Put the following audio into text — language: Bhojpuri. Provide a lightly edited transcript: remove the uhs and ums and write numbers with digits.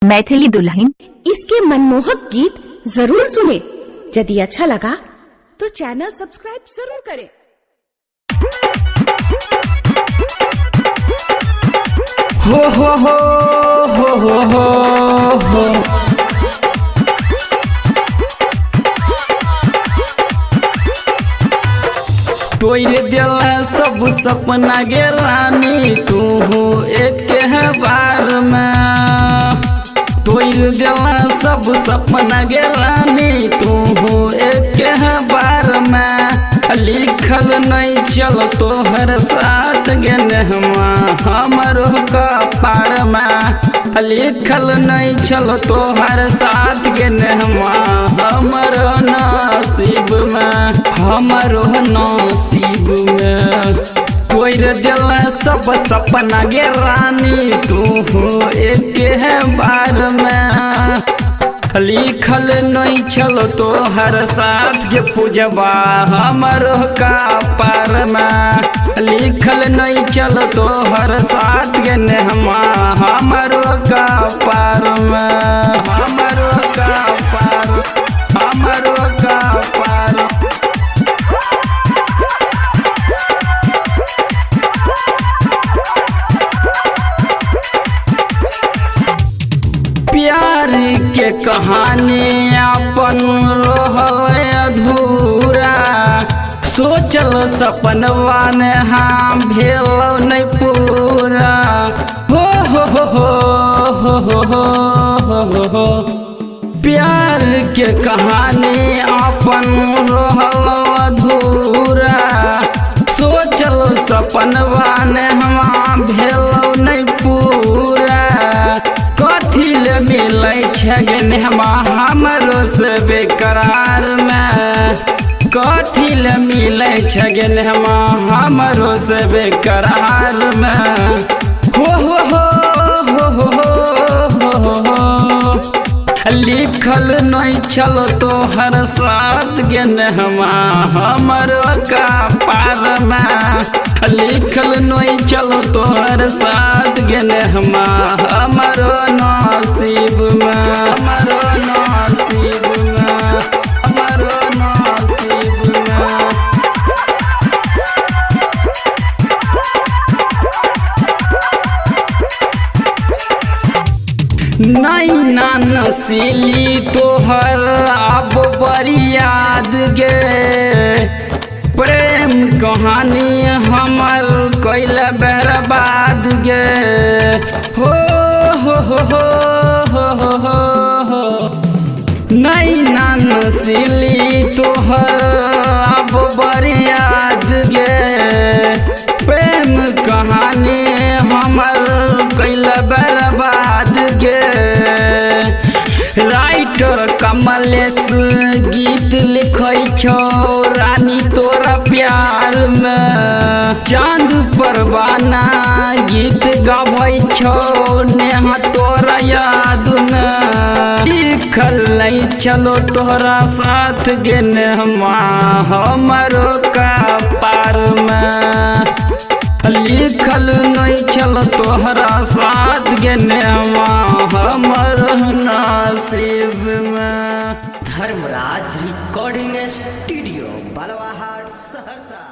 मैथिली दुल्हन इसके मनमोहक गीत जरूर सुने। यदि अच्छा लगा तो चैनल सब्सक्राइब जरूर करें। हो हो हो हो हो हो हो तोरे दिल सब सपना गे रानी तू हो एक बार में। तोरे दिल सब सपना गे रानी तू हो एक बार में। लिखल नहीं चल तोहर साथ गे नेहमा हमरो कपार में। लिखल नहीं चल तोहर साथ गे नेहमा हमरो नसीब में, हमरो नसीब में। तोर दिल सब सपना गे रानी तू हो एक बार में। लिखल नहीं चलो तोहर साथ के पूजबा हमरो कपार में। लिखल नहीं चलो तोहर साथ के नेहमा हमरो कपार में, हमरो कपार, हमरो कपार। प्यार के कहानी अपन रहल अधूरा। सोचल सपनवा ने हाँ भेल नहीं पूरा। हो हो हो हो हो हो हो हो। प्यार के कहानी अपन रहल अधूरा। सोचल सपनवा ने हम भेल नहीं पूरा। कथिल मिलै छगन हमरो से बेकरार में। कथिल मिलै छगन हमरो से बेकरार में। हो हो हो हो हो हो हो। लिखल नहीं चलो तोहर साथ गे नेहमा हमरो कपार में। लिखल नहीं चलो तोहर साथ गे नेहमा हमरो नसीब में, हमरो नसीब में, हमरो नसीब में। नहीं ना नसीली तोहर अब बड़ी याद गे। प्रेम कहानी हमर कैल बर्बाद गे। हो हो हो हो हो हो हो। नहीं ना नसीली तोहर अब बड़ी याद गे। प्रेम कहानी हमर कैल बर्बाद गे। राइटर कमलेश गीत लिखै छौ रानी तोरा प्यार में। चांद परवाना गीत गाबै छौ नेहा तोरा याद में। लिखल नहीं चलो तोहरा साथ गे नेहमा हमरो कपार में। लिखल नहीं चल तोहरा साथ गे नेहमा हमरो नसीब में। Dharmraj recording studio Balwahat Saharsa.